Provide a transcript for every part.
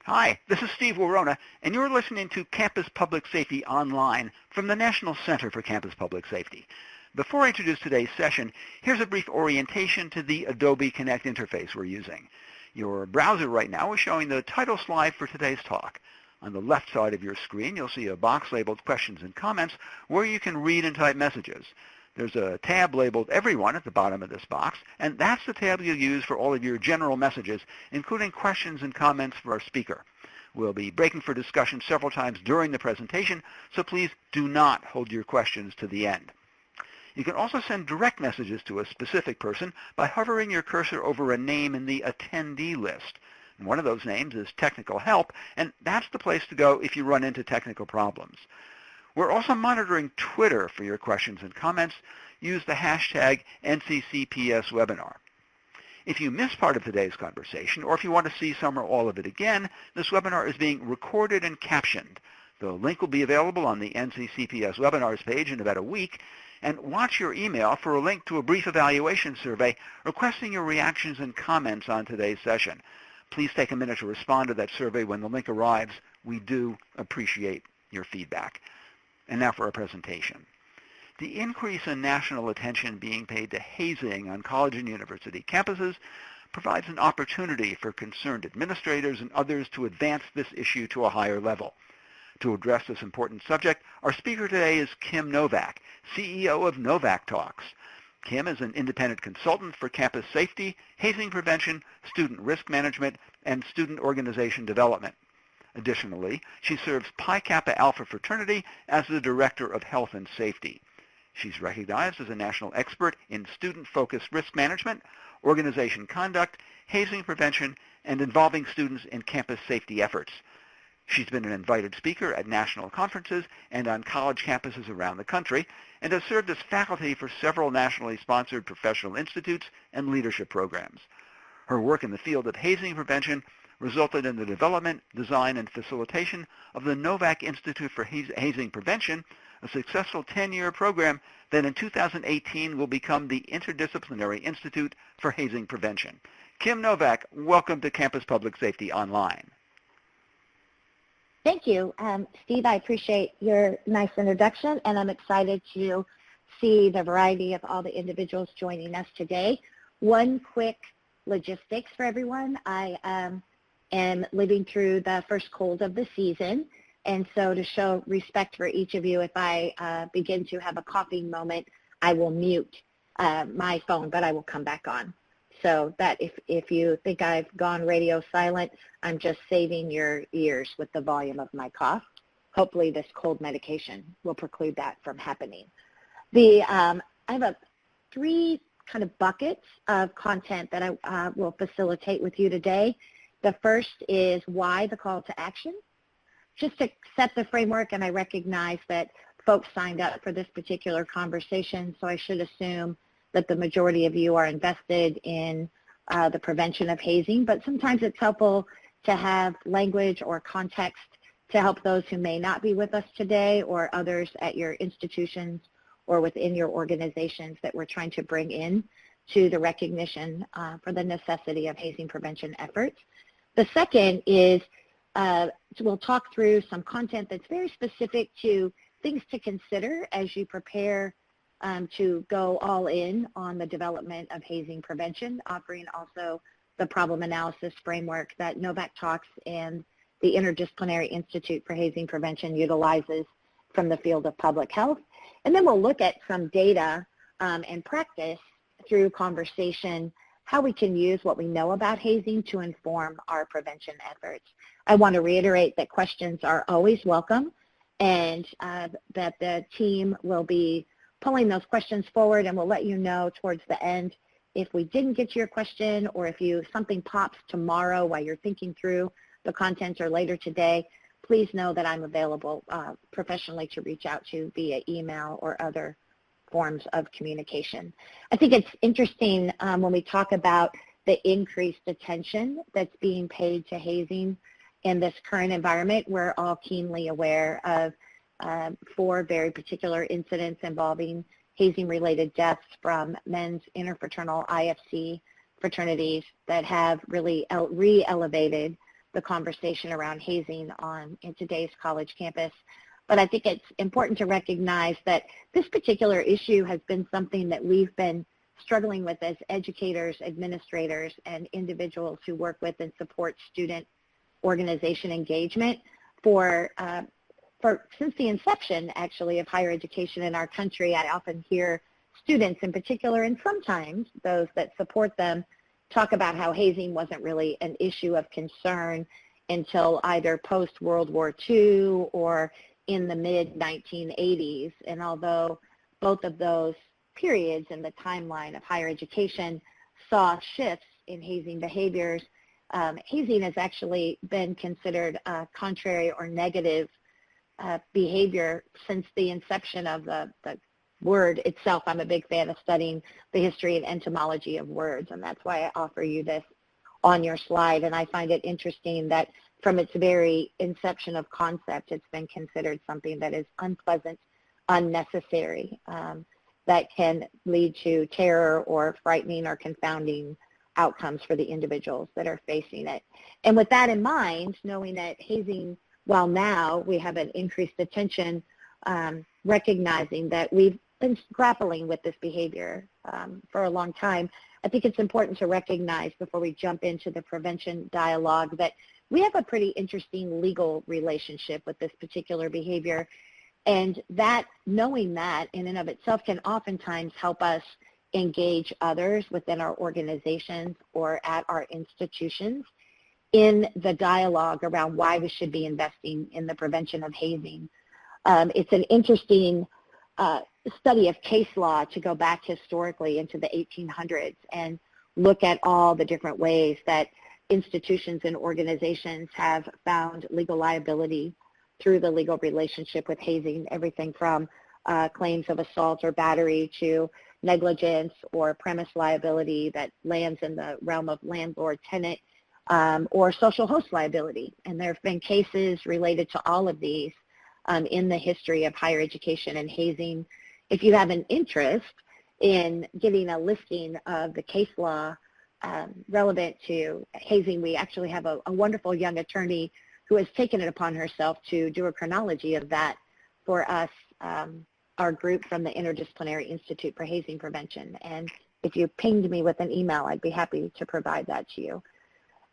Hi, this is Steve Worona, and you're listening to Campus Public Safety Online from the National Center for Campus Public Safety. Before I introduce today's session, here's a brief orientation to the Adobe Connect interface we're using. Your browser right now is showing the title slide for today's talk. On the left side of your screen, you'll see a box labeled Questions and Comments where you can read and type messages. There's a tab labeled Everyone at the bottom of this box, and that's the tab you'll use for all of your general messages, including questions and comments for our speaker. We'll be breaking for discussion several times during the presentation, so please do not hold your questions to the end. You can also send direct messages to a specific person by hovering your cursor over a name in the attendee list. And one of those names is Technical Help, and that's the place to go if you run into technical problems. We're also monitoring Twitter for your questions and comments. Use the hashtag NCCPSwebinar. If you miss part of today's conversation, or if you want to see some or all of it again, this webinar is being recorded and captioned. The link will be available on the NCCPS webinars page in about a week, and watch your email for a link to a brief evaluation survey requesting your reactions and comments on today's session. Please take a minute to respond to that survey when the link arrives. We do appreciate your feedback. And now for our presentation. The increase in national attention being paid to hazing on college and university campuses provides an opportunity for concerned administrators and others to advance this issue to a higher level. To address this important subject, our speaker today is Kim Novak, CEO of Novak Talks. Kim is an independent consultant for campus safety, hazing prevention, student risk management, and student organization development. Additionally, she serves Pi Kappa Alpha fraternity as the Director of Health and Safety. She's recognized as a national expert in student-focused risk management, organization conduct, hazing prevention, and involving students in campus safety efforts. She's been an invited speaker at national conferences and on college campuses around the country, and has served as faculty for several nationally sponsored professional institutes and leadership programs. Her work in the field of hazing prevention resulted in the development, design, and facilitation of the Novak Institute for Hazing Prevention, a successful 10-year program that in 2018 will become the Interdisciplinary Institute for Hazing Prevention. Kim Novak, welcome to Campus Public Safety Online. Thank you. Steve, I appreciate your nice introduction, and I'm excited to see the variety of all the individuals joining us today. One quick logistics for everyone. I am living through the first cold of the season, and so to show respect for each of you, if I begin to have a coughing moment, I will mute my phone, but I will come back on. So that if you think I've gone radio silent, I'm just saving your ears with the volume of my cough. Hopefully this cold medication will preclude that from happening. I have three kind of buckets of content that I will facilitate with you today. The first is why the call to action. Just to set the framework, and I recognize that folks signed up for this particular conversation, so I should assume that the majority of you are invested in the prevention of hazing, but sometimes it's helpful to have language or context to help those who may not be with us today or others at your institutions or within your organizations that we're trying to bring in to the recognition for the necessity of hazing prevention efforts. The second is we'll talk through some content that's very specific to things to consider as you prepare to go all in on the development of hazing prevention, offering also the problem analysis framework that Novak Talks and the Interdisciplinary Institute for Hazing Prevention utilizes from the field of public health. And then we'll look at some data and practice through conversation how we can use what we know about hazing to inform our prevention efforts. I want to reiterate that questions are always welcome, and that the team will be pulling those questions forward, and we'll let you know towards the end if we didn't get to your question, or if something pops tomorrow while you're thinking through the content or later today. Please know that I'm available professionally to reach out to via email or other forms of communication. I think it's interesting when we talk about the increased attention that's being paid to hazing in this current environment. We're all keenly aware of 4 very particular incidents involving hazing-related deaths from men's interfraternal IFC fraternities that have really re-elevated the conversation around hazing in today's college campus. But I think it's important to recognize that this particular issue has been something that we've been struggling with as educators, administrators, and individuals who work with and support student organization engagement since the inception, actually, of higher education in our country. I often hear students in particular, and sometimes those that support them, talk about how hazing wasn't really an issue of concern until either post-World War II or in the mid-1980s. And although both of those periods in the timeline of higher education saw shifts in hazing behaviors, hazing has actually been considered contrary or negative behavior since the inception of the word itself. I'm a big fan of studying the history and etymology of words, and that's why I offer you this on your slide. And I find it interesting that from its very inception of concept, it's been considered something that is unpleasant, unnecessary, that can lead to terror or frightening or confounding outcomes for the individuals that are facing it. And with that in mind, knowing that hazing, while now we have an increased attention, recognizing that we've been grappling with this behavior for a long time, I think it's important to recognize before we jump into the prevention dialogue that we have a pretty interesting legal relationship with this particular behavior. And that, knowing that in and of itself can oftentimes help us engage others within our organizations or at our institutions in the dialogue around why we should be investing in the prevention of hazing. It's an interesting study of case law to go back historically into the 1800s and look at all the different ways that institutions and organizations have found legal liability through the legal relationship with hazing, everything from claims of assault or battery to negligence or premise liability that lands in the realm of landlord-tenant or social host liability. And there have been cases related to all of these in the history of higher education and hazing. If you have an interest in getting a listing of the case law relevant to hazing, we actually have a wonderful young attorney who has taken it upon herself to do a chronology of that for us, our group from the Interdisciplinary Institute for Hazing Prevention. And if you pinged me with an email, I'd be happy to provide that to you.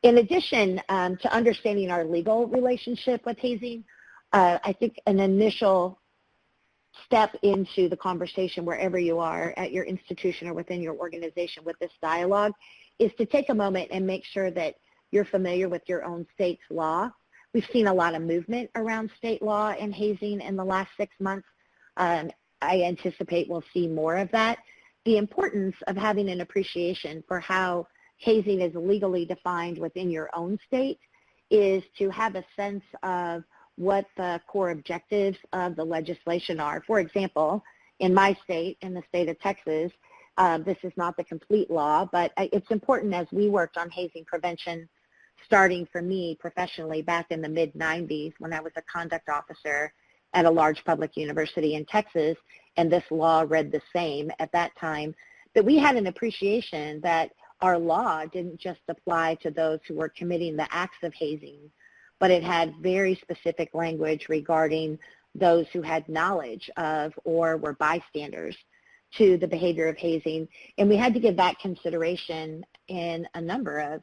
In addition to understanding our legal relationship with hazing, I think an initial step into the conversation wherever you are at your institution or within your organization with this dialogue is to take a moment and make sure that you're familiar with your own state's law. We've seen a lot of movement around state law and hazing in the last 6 months. I anticipate we'll see more of that. The importance of having an appreciation for how hazing is legally defined within your own state is to have a sense of what the core objectives of the legislation are. For example, in my state, in the state of Texas, this is not the complete law, but it's important as we worked on hazing prevention, starting for me professionally back in the mid-90s when I was a conduct officer at a large public university in Texas, and this law read the same at that time, that we had an appreciation that our law didn't just apply to those who were committing the acts of hazing, but it had very specific language regarding those who had knowledge of or were bystanders to the behavior of hazing. And we had to give that consideration in a number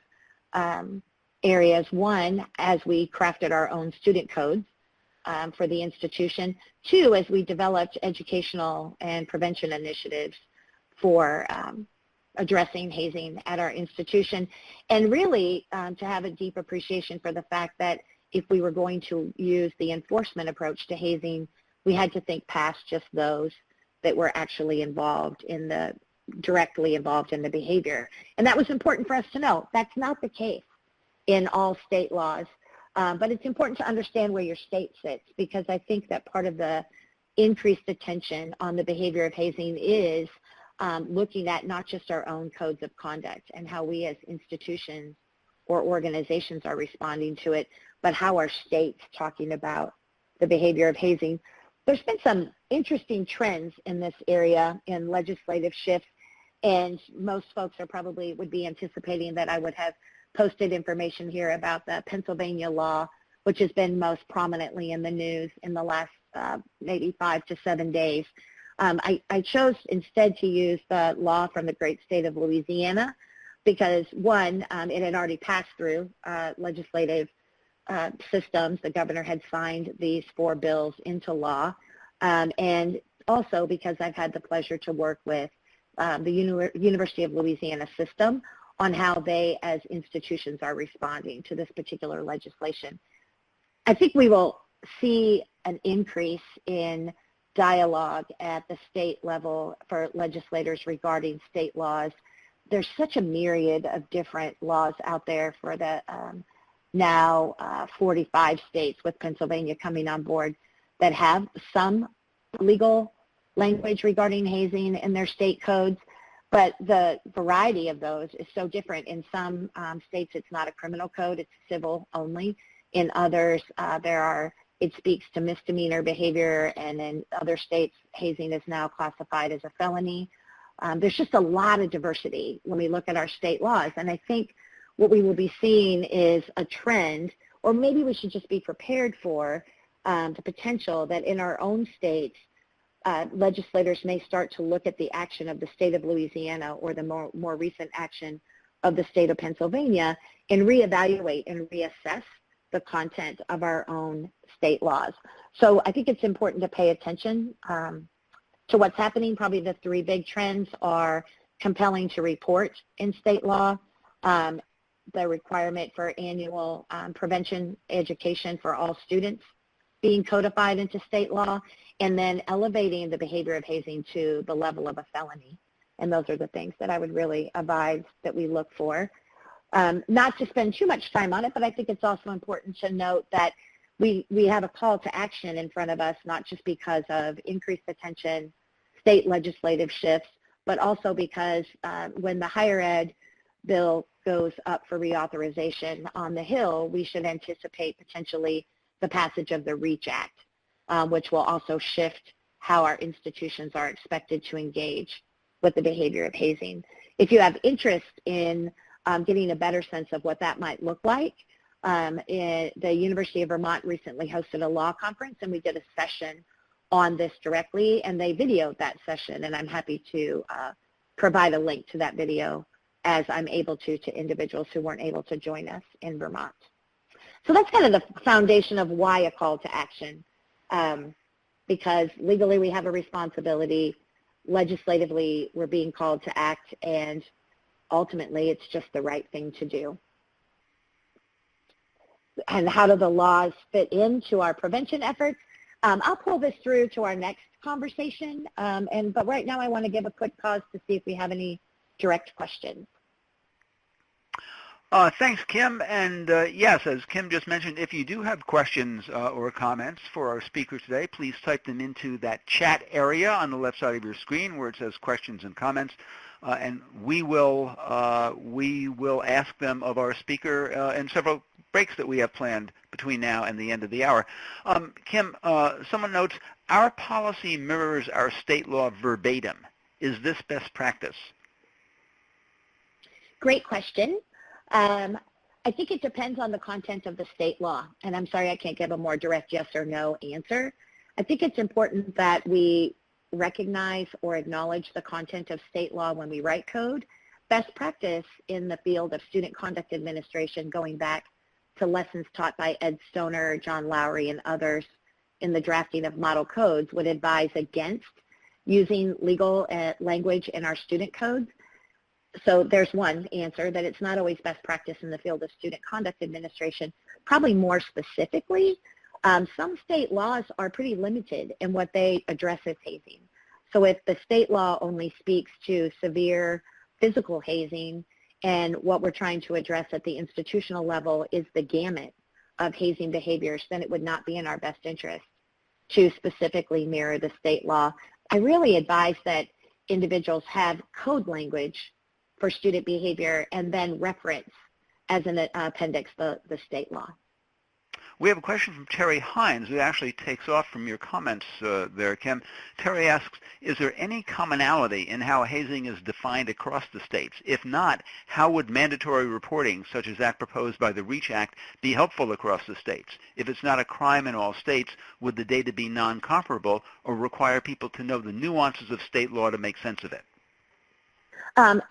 of areas. One, as we crafted our own student codes for the institution. Two, as we developed educational and prevention initiatives for addressing hazing at our institution. And really to have a deep appreciation for the fact that if we were going to use the enforcement approach to hazing, we had to think past just those that were actually directly involved in the behavior. And that was important for us to know. That's not the case in all state laws, but it's important to understand where your state sits, because I think that part of the increased attention on the behavior of hazing is looking at not just our own codes of conduct and how we as institutions or organizations are responding to it, but how our state's talking about the behavior of hazing. There's been some interesting trends in this area in legislative shifts, and most folks would be anticipating that I would have posted information here about the Pennsylvania law, which has been most prominently in the news in the last maybe 5 to 7 days. I chose instead to use the law from the great state of Louisiana because, one, it had already passed through legislative systems. The governor had signed these 4 bills into law, and also because I've had the pleasure to work with the University of Louisiana system on how they as institutions are responding to this particular legislation. I think we will see an increase in dialogue at the state level for legislators regarding state laws. There's such a myriad of different laws out there for the now 45 states, with Pennsylvania coming on board, that have some legal language regarding hazing in their state codes, but the variety of those is so different. In some states, it's not a criminal code, it's civil only. In others, it speaks to misdemeanor behavior, and in other states, hazing is now classified as a felony. There's just a lot of diversity when we look at our state laws, and I think what we will be seeing is a trend, or maybe we should just be prepared for the potential that in our own states, legislators may start to look at the action of the state of Louisiana or the more recent action of the state of Pennsylvania and reevaluate and reassess the content of our own state laws. So I think it's important to pay attention to what's happening. Probably the 3 big trends are compelling to report in state law, the requirement for annual prevention education for all students being codified into state law, and then elevating the behavior of hazing to the level of a felony. And those are the things that I would really advise that we look for. Not to spend too much time on it, but I think it's also important to note that we have a call to action in front of us, not just because of increased attention, state legislative shifts, but also because when the higher ed bill goes up for reauthorization on the Hill, we should anticipate potentially the passage of the REACH Act, which will also shift how our institutions are expected to engage with the behavior of hazing. If you have interest in getting a better sense of what that might look like, the University of Vermont recently hosted a law conference, and we did a session on this directly, and they videoed that session, and I'm happy to provide a link to that video as I'm able to individuals who weren't able to join us in Vermont. So that's kind of the foundation of why a call to action, because legally we have a responsibility, legislatively we're being called to act, and ultimately it's just the right thing to do. And how do the laws fit into our prevention efforts? I'll pull this through to our next conversation, but right now I want to give a quick pause to see if we have any direct questions. Thanks, Kim. And yes, as Kim just mentioned, if you do have questions or comments for our speaker today, please type them into that chat area on the left side of your screen where it says questions and comments, and we will ask them of our speaker in several breaks that we have planned between now and the end of the hour. Kim, someone notes, our policy mirrors our state law verbatim. Is this best practice? Great question. I think it depends on the content of the state law, and I'm sorry I can't give a more direct yes or no answer. I think it's important that we recognize or acknowledge the content of state law when we write code. Best practice in the field of student conduct administration, going back to lessons taught by Ed Stoner, John Lowry, and others in the drafting of model codes, would advise against using legal language in our student codes. So there's one answer, that it's not always best practice in the field of student conduct administration. Probably more specifically, some state laws are pretty limited in what they address as hazing. So if the state law only speaks to severe physical hazing, and what we're trying to address at the institutional level is the gamut of hazing behaviors, then it would not be in our best interest to specifically mirror the state law. I really advise that individuals have code language for student behavior and then reference as an appendix the state law. We have a question from Terry Hines, who actually takes off from your comments there, Kim. Terry asks, is there any commonality in how hazing is defined across the states? If not, how would mandatory reporting, such as that proposed by the REACH Act, be helpful across the states? If it's not a crime in all states, would the data be non-comparable or require people to know the nuances of state law to make sense of it?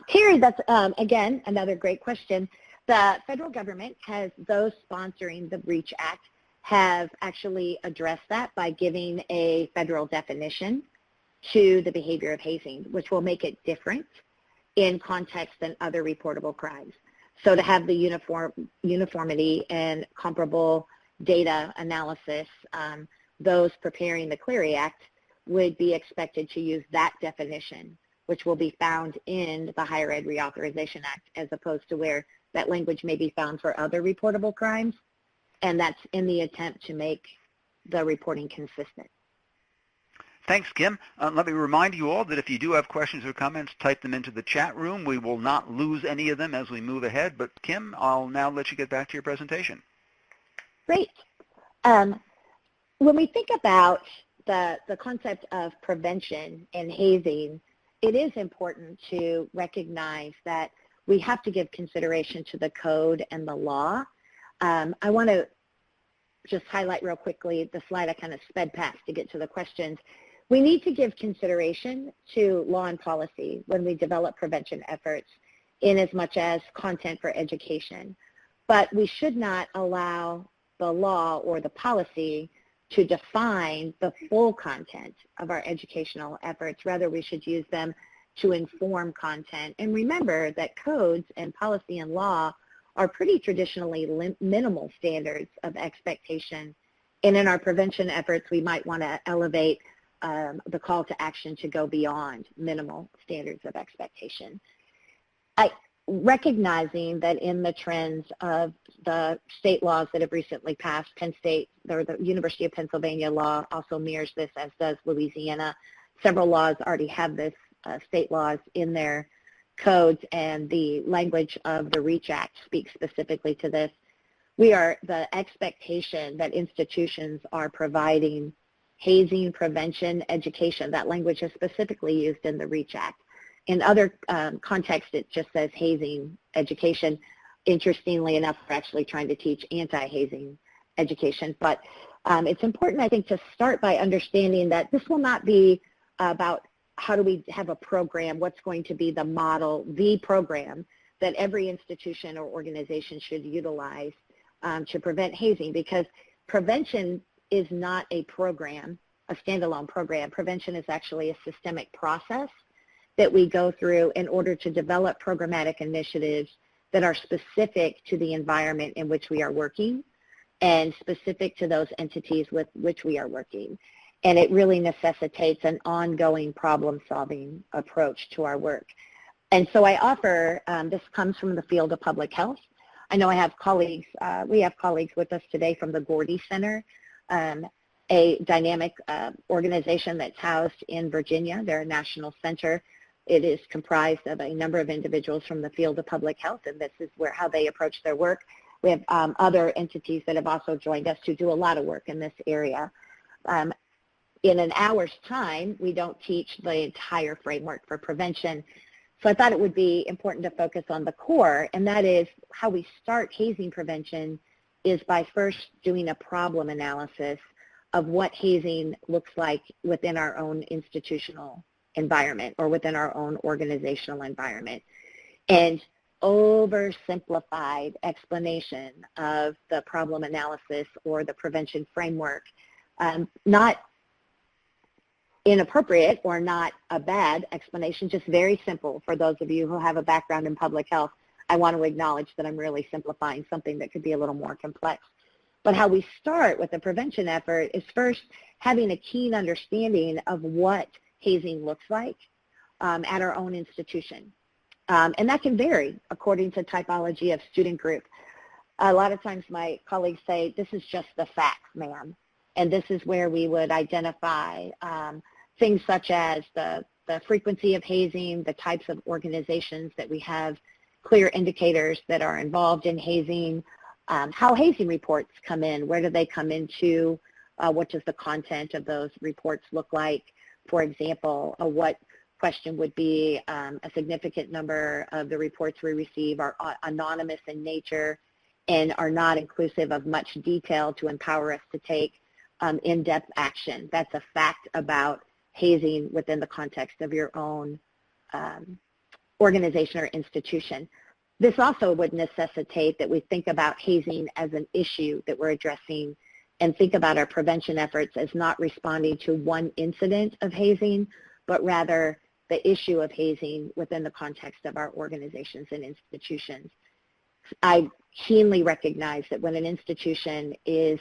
Terry, that's, again, another great question. The federal government has, those sponsoring the REACH Act, have actually addressed that by giving a federal definition to the behavior of hazing, which will make it different in context than other reportable crimes. So to have the uniformity and comparable data analysis, those preparing the Clery Act would be expected to use that definition, which will be found in the Higher Ed Reauthorization Act, as opposed to where that language may be found for other reportable crimes, and that's in the attempt to make the reporting consistent. Thanks, Kim. Let me remind you all that if you do have questions or comments, type them into the chat room. We will not lose any of them as we move ahead, but Kim, I'll now let you get back to your presentation. Great. When we think about the concept of prevention and hazing, it is important to recognize that we have to give consideration to the code and the law. I want to just highlight real quickly the slide I kind of sped past to get to the questions. We need to give consideration to law and policy when we develop prevention efforts in as much as content for education. But we should not allow the law or the policy to define the full content of our educational efforts. Rather, we should use them to inform content. And remember that codes and policy and law are pretty traditionally minimal standards of expectation. And in our prevention efforts, we might want to elevate the call to action to go beyond minimal standards of expectation. Recognizing that in the trends of the state laws that have recently passed, Penn State, or the University of Pennsylvania law also mirrors this, as does Louisiana. Several laws already have this, state laws in their codes, and the language of the REACH Act speaks specifically to this. The expectation that institutions are providing hazing prevention education. That language is specifically used in the REACH Act. In other contexts, it just says hazing education. Interestingly enough, we're actually trying to teach anti-hazing education. But it's important, I think, to start by understanding that this will not be about how do we have a program, what's going to be the model, the program that every institution or organization should utilize to prevent hazing, because prevention is not a program, a standalone program. Prevention is actually a systemic process that we go through in order to develop programmatic initiatives that are specific to the environment in which we are working and specific to those entities with which we are working. And it really necessitates an ongoing problem-solving approach to our work. And so I offer, this comes from the field of public health. I know I have colleagues, we have colleagues with us today from the Gordy Center, a dynamic organization that's housed in Virginia. They're a national center. It is comprised of a number of individuals from the field of public health, and this is how they approach their work. We have other entities that have also joined us to do a lot of work in this area. In an hour's time, we don't teach the entire framework for prevention. So I thought it would be important to focus on the core, and that is how we start hazing prevention is by first doing a problem analysis of what hazing looks like within our own institutional environment or within our own organizational environment. And oversimplified explanation of the problem analysis or the prevention framework, not inappropriate or not a bad explanation, just very simple. For those of you who have a background in public health, I want to acknowledge that I'm really simplifying something that could be a little more complex. But how we start with the prevention effort is first having a keen understanding of what hazing looks like at our own institution. And that can vary according to typology of student group. A lot of times my colleagues say, this is just the facts, ma'am. And this is where we would identify things such as the frequency of hazing, the types of organizations that we have clear indicators that are involved in hazing, how hazing reports come in, where do they come into, what does the content of those reports look like? For example, what question would be a significant number of the reports we receive are anonymous in nature and are not inclusive of much detail to empower us to take in-depth action. That's a fact about hazing within the context of your own organization or institution. This also would necessitate that we think about hazing as an issue that we're addressing and think about our prevention efforts as not responding to one incident of hazing, but rather the issue of hazing within the context of our organizations and institutions. I keenly recognize that when an institution is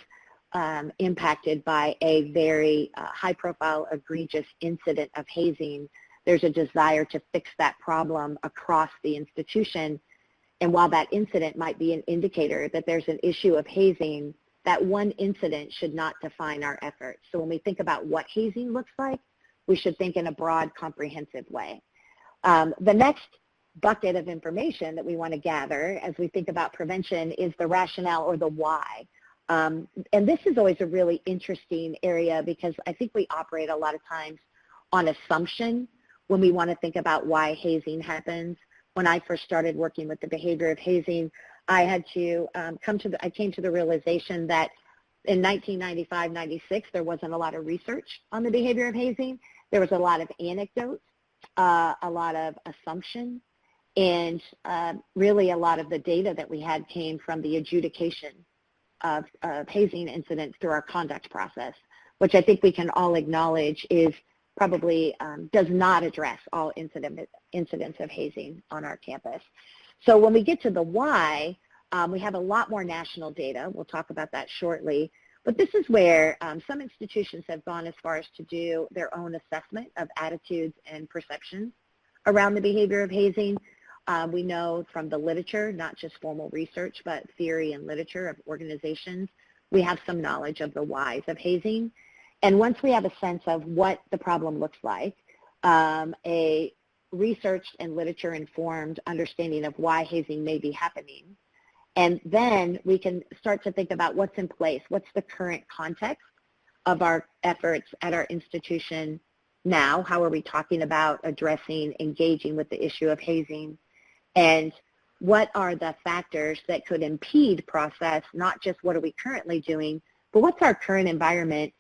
impacted by a very high-profile, egregious incident of hazing, there's a desire to fix that problem across the institution. And while that incident might be an indicator that there's an issue of hazing, that one incident should not define our efforts. So when we think about what hazing looks like, we should think in a broad, comprehensive way. The next bucket of information that we want to gather as we think about prevention is the rationale or the why. And this is always a really interesting area because I think we operate a lot of times on assumption when we want to think about why hazing happens. When I first started working with the behavior of hazing, I had to I came to the realization that in 1995-96, there wasn't a lot of research on the behavior of hazing. There was a lot of anecdotes, a lot of assumption, and really a lot of the data that we had came from the adjudication of hazing incidents through our conduct process, which I think we can all acknowledge is probably does not address all incidents of hazing on our campus. So when we get to the why, we have a lot more national data. We'll talk about that shortly. But this is where some institutions have gone as far as to do their own assessment of attitudes and perceptions around the behavior of hazing. We know from the literature, not just formal research, but theory and literature of organizations, we have some knowledge of the whys of hazing. And once we have a sense of what the problem looks like, a researched and literature-informed understanding of why hazing may be happening, and then we can start to think about what's in place, what's the current context of our efforts at our institution now, how are we talking about addressing, engaging with the issue of hazing, and what are the factors that could impede process, not just what are we currently doing, but what's our current environment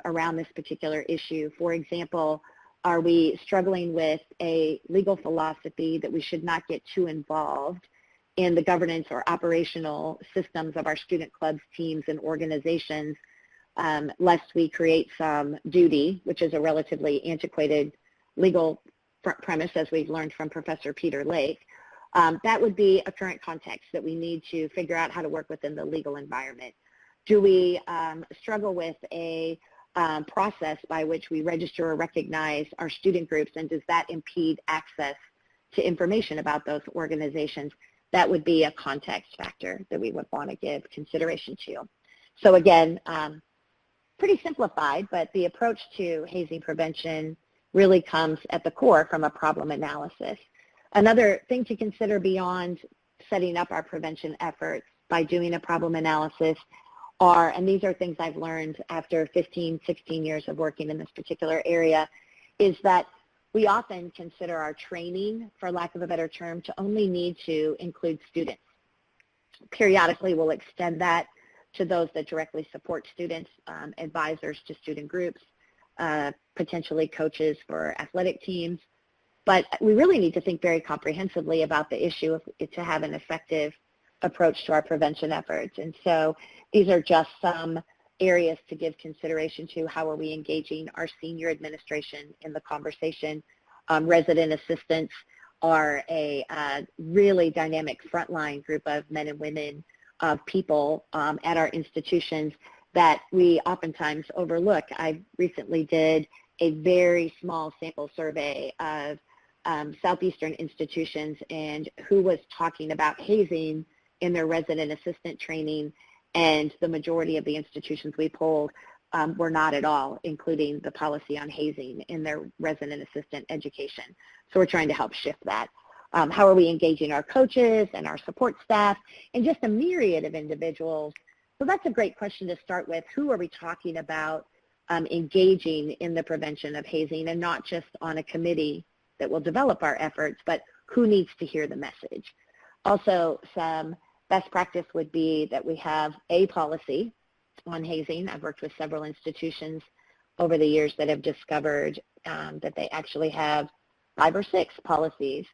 around this particular issue. For example, are we struggling with a legal philosophy that we should not get too involved in the governance or operational systems of our student clubs, teams, and organizations, lest we create some duty, which is a relatively antiquated legal premise, as we've learned from Professor Peter Lake. That would be a current context that we need to figure out how to work within the legal environment. Do we struggle with a process by which we register or recognize our student groups, and does that impede access to information about those organizations? That would be a context factor that we would want to give consideration to. So again, pretty simplified, but the approach to hazing prevention really comes at the core from a problem analysis. Another thing to consider beyond setting up our prevention efforts by doing a problem analysis are, and these are things I've learned after 15, 16 years of working in this particular area, is that we often consider our training, for lack of a better term, to only need to include students. Periodically, we'll extend that to those that directly support students, advisors to student groups, potentially coaches for athletic teams. But we really need to think very comprehensively about the issue to have an effective approach to our prevention efforts. And so these are just some areas to give consideration to. How are we engaging our senior administration in the conversation? Resident assistants are a really dynamic frontline group of men and women of people at our institutions that we oftentimes overlook. I recently did a very small sample survey of Southeastern institutions and who was talking about hazing in their resident assistant training, and the majority of the institutions we polled were not at all including the policy on hazing in their resident assistant education. So we're trying to help shift that. How are we engaging our coaches and our support staff and just a myriad of individuals? So that's a great question to start with. Who are we talking about engaging in the prevention of hazing, and not just on a committee that will develop our efforts, but who needs to hear the message? Also, some best practice would be that we have a policy on hazing. I've worked with several institutions over the years that have discovered that they actually have 5 or 6 policies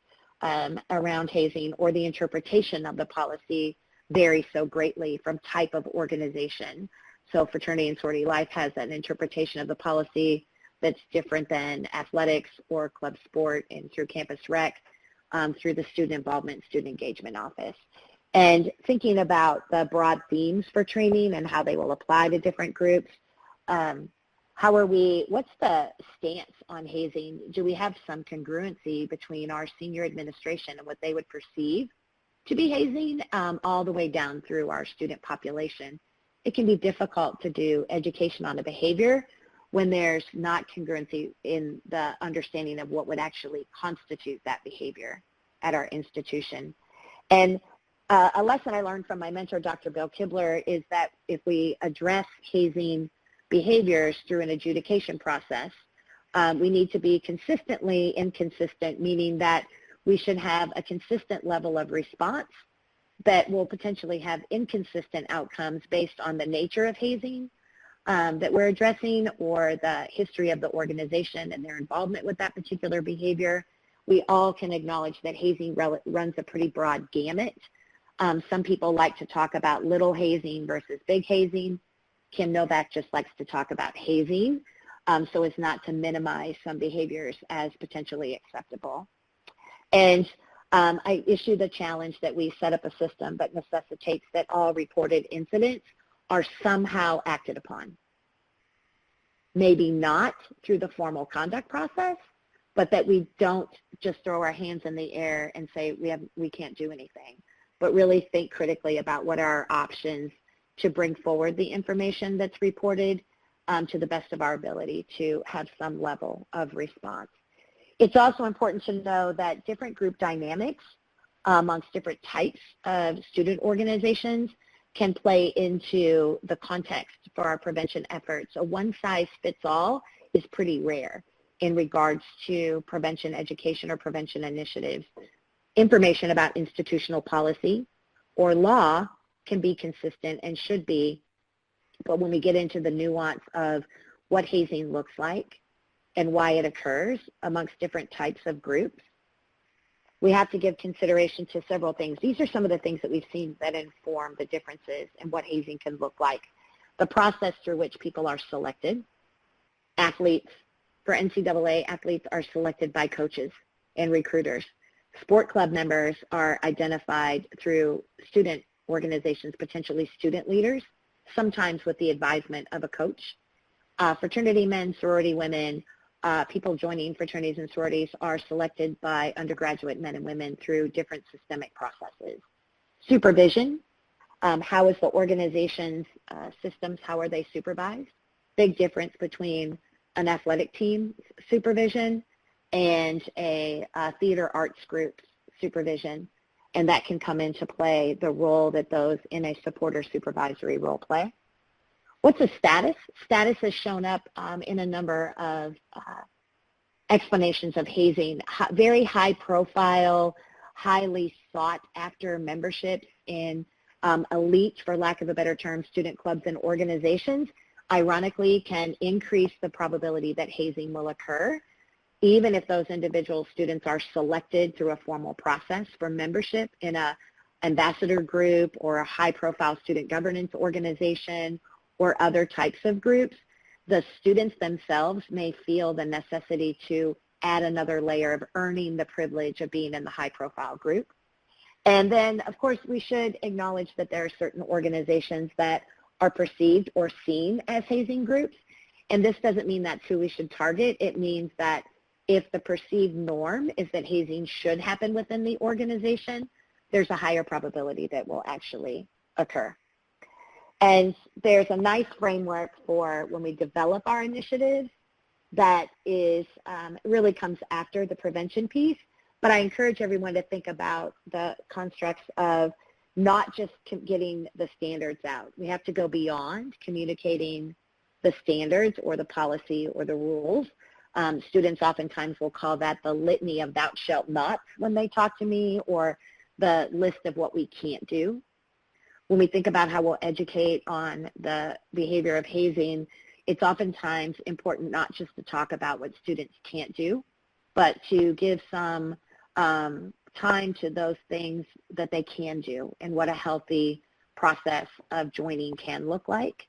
around hazing, or the interpretation of the policy varies so greatly from type of organization. So Fraternity and Sorority Life has an interpretation of the policy that's different than athletics or club sport, and through Campus Rec, through the Student Involvement, Student Engagement Office. And thinking about the broad themes for training and how they will apply to different groups, what's the stance on hazing? Do we have some congruency between our senior administration and what they would perceive to be hazing, all the way down through our student population? It can be difficult to do education on a behavior when there's not congruency in the understanding of what would actually constitute that behavior at our institution. And a lesson I learned from my mentor, Dr. Bill Kibler, is that if we address hazing behaviors through an adjudication process, we need to be consistently inconsistent, meaning that we should have a consistent level of response that will potentially have inconsistent outcomes based on the nature of hazing that we're addressing, or the history of the organization and their involvement with that particular behavior. We all can acknowledge that hazing runs a pretty broad gamut. Some people like to talk about little hazing versus big hazing. Kim Novak just likes to talk about hazing, so as not to minimize some behaviors as potentially acceptable. And I issue the challenge that we set up a system that necessitates that all reported incidents are somehow acted upon. Maybe not through the formal conduct process, but that we don't just throw our hands in the air and say we can't do anything, but really think critically about what are our options to bring forward the information that's reported to the best of our ability to have some level of response. It's also important to know that different group dynamics amongst different types of student organizations can play into the context for our prevention efforts. A one-size-fits-all is pretty rare in regards to prevention education or prevention initiatives. Information about institutional policy or law can be consistent and should be, but when we get into the nuance of what hazing looks like and why it occurs amongst different types of groups, we have to give consideration to several things. These are some of the things that we've seen that inform the differences in what hazing can look like. The process through which people are selected. Athletes, for NCAA, athletes are selected by coaches and recruiters. Sport club members are identified through student organizations, potentially student leaders, sometimes with the advisement of a coach. Fraternity men, sorority women, people joining fraternities and sororities are selected by undergraduate men and women through different systemic processes. Supervision, how is the organization's systems, how are they supervised? Big difference between an athletic team supervision and a theater arts group supervision, and that can come into play, the role that those in a supporter supervisory role play. What's a status? Status has shown up in a number of explanations of hazing. Very high profile, highly sought after memberships in elite, for lack of a better term, student clubs and organizations, ironically can increase the probability that hazing will occur, even if those individual students are selected through a formal process for membership in a ambassador group or a high profile student governance organization or other types of groups. The students themselves may feel the necessity to add another layer of earning the privilege of being in the high profile group. And then, of course, we should acknowledge that there are certain organizations that are perceived or seen as hazing groups. And this doesn't mean that's who we should target. It means that if the perceived norm is that hazing should happen within the organization, there's a higher probability that will actually occur. And there's a nice framework for when we develop our initiatives that is really comes after the prevention piece, But I encourage everyone to think about the constructs of not just getting the standards out. We have to go beyond communicating the standards or the policy or the rules. Students oftentimes will call that the litany of thou shalt not when they talk to me, or the list of what we can't do. When we think about how we'll educate on the behavior of hazing, it's oftentimes important not just to talk about what students can't do, but to give some time to those things that they can do and what a healthy process of joining can look like.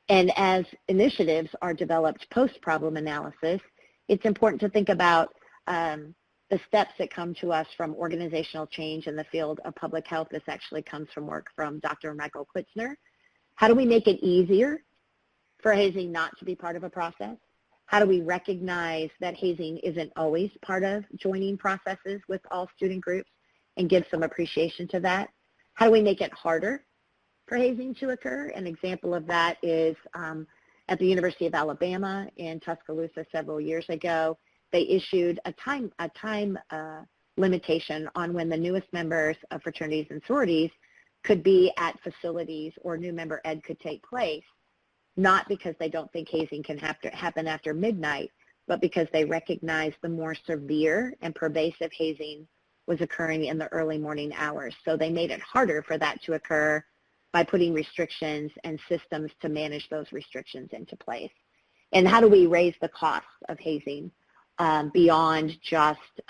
And as initiatives are developed post-problem analysis, it's important to think about the steps that come to us from organizational change in the field of public health. This actually comes from work from Dr. Michael Klitzner. How do we make it easier for hazing not to be part of a process? How do we recognize that hazing isn't always part of joining processes with all student groups and give some appreciation to that? How do we make it harder for hazing to occur? An example of that is at the University of Alabama in Tuscaloosa several years ago. They issued a time limitation on when the newest members of fraternities and sororities could be at facilities or new member ed could take place, not because they don't think hazing can happen after midnight, but because they recognize the more severe and pervasive hazing was occurring in the early morning hours. So they made it harder for that to occur by putting restrictions and systems to manage those restrictions into place. And how do we raise the cost of hazing beyond just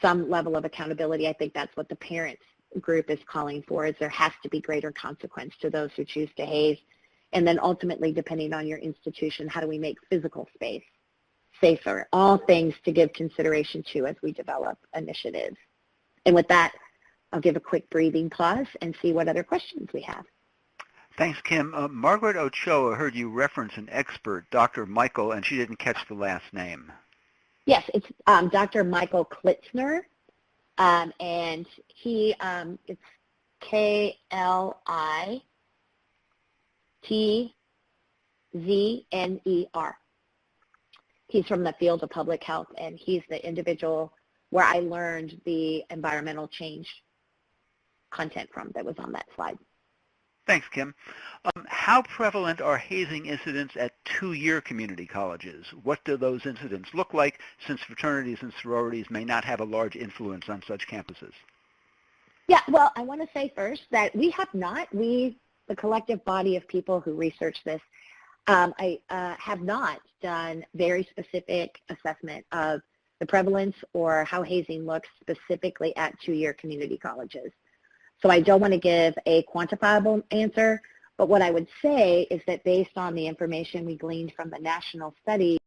some level of accountability? I think that's what the parents group is calling for, is there has to be greater consequence to those who choose to haze. And then ultimately, depending on your institution, how do we make physical space safer? All things to give consideration to as we develop initiatives. And with that, I'll give a quick breathing pause and see what other questions we have. Thanks, Kim. Margaret Ochoa heard you reference an expert, Dr. Michael, and she didn't catch the last name. Yes, it's Dr. Michael Klitzner, and he, it's Klitzner. He's from the field of public health, and he's the individual where I learned the environmental change content from that was on that slide. Thanks, Kim. How prevalent are hazing incidents at two-year community colleges? What do those incidents look like, since fraternities and sororities may not have a large influence on such campuses? Yeah, well, I want to say first that we have not, the collective body of people who research this, I have not done very specific assessment of the prevalence or how hazing looks specifically at two-year community colleges. So I don't want to give a quantifiable answer, but what I would say is that based on the information we gleaned from the national study,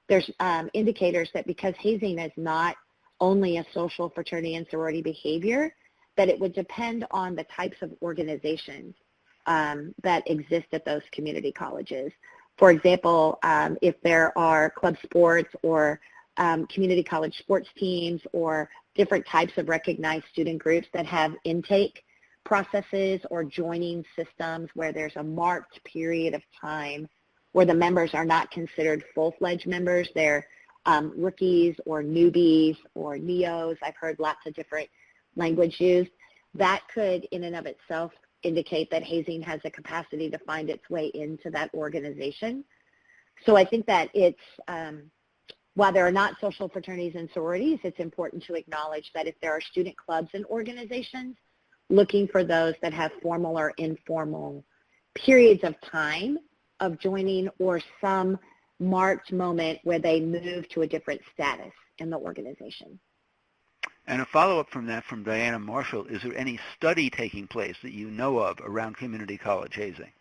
there's indicators that because hazing is not only a social fraternity and sorority behavior, that it would depend on the types of organizations that exist at those community colleges. For example, if there are club sports or community college sports teams or different types of recognized student groups that have intake processes or joining systems where there's a marked period of time where the members are not considered full-fledged members, they're rookies or newbies or neos. I've heard lots of different language used. That could in and of itself indicate that hazing has a capacity to find its way into that organization. So I think that it's, while there are not social fraternities and sororities, it's important to acknowledge that if there are student clubs and organizations, looking for those that have formal or informal periods of time of joining or some marked moment where they move to a different status in the organization. And a follow-up from that from Diana Marshall, is there any study taking place that you know of around community college hazing?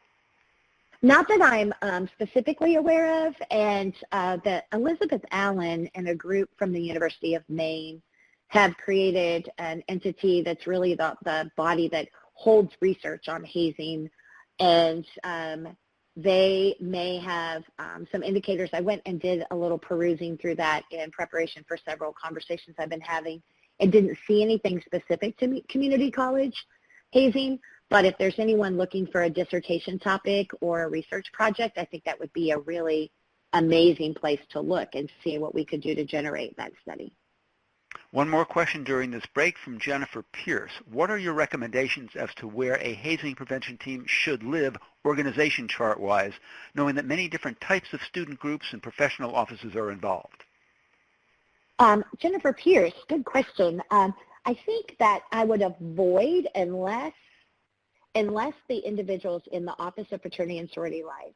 Not that I'm specifically aware of, and that Elizabeth Allen and a group from the University of Maine have created an entity that's really the body that holds research on hazing, and they may have some indicators. I went and did a little perusing through that in preparation for several conversations I've been having and didn't see anything specific to community college hazing. But if there's anyone looking for a dissertation topic or a research project, I think that would be a really amazing place to look and see what we could do to generate that study. One more question during this break from Jennifer Pierce. What are your recommendations as to where a hazing prevention team should live organization chart-wise, knowing that many different types of student groups and professional offices are involved? Jennifer Pierce, good question. I think that I would avoid unless the individuals in the Office of Fraternity and Sorority Life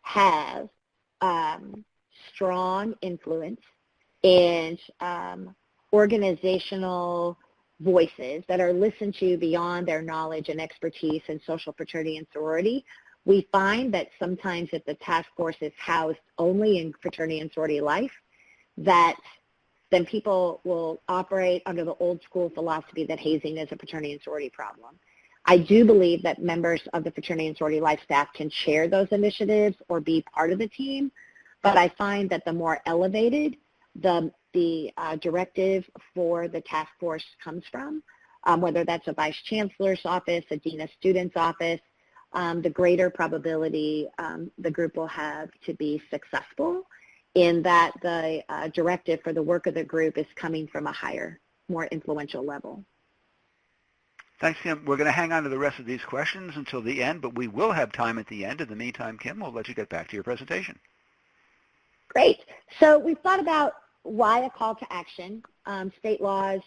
have strong influence and organizational voices that are listened to beyond their knowledge and expertise in social fraternity and sorority. We find that sometimes if the task force is housed only in fraternity and sorority life, that then people will operate under the old school philosophy that hazing is a fraternity and sorority problem. I do believe that members of the fraternity and sorority life staff can share those initiatives or be part of the team, but I find that the more elevated the directive for the task force comes from, whether that's a vice chancellor's office, a dean of students' office, the greater probability the group will have to be successful in that the directive for the work of the group is coming from a higher, more influential level. Thanks, Kim. We're going to hang on to the rest of these questions until the end, but we will have time at the end. In the meantime, Kim, we'll let you get back to your presentation. Great. So we've thought about why a call to action, state laws,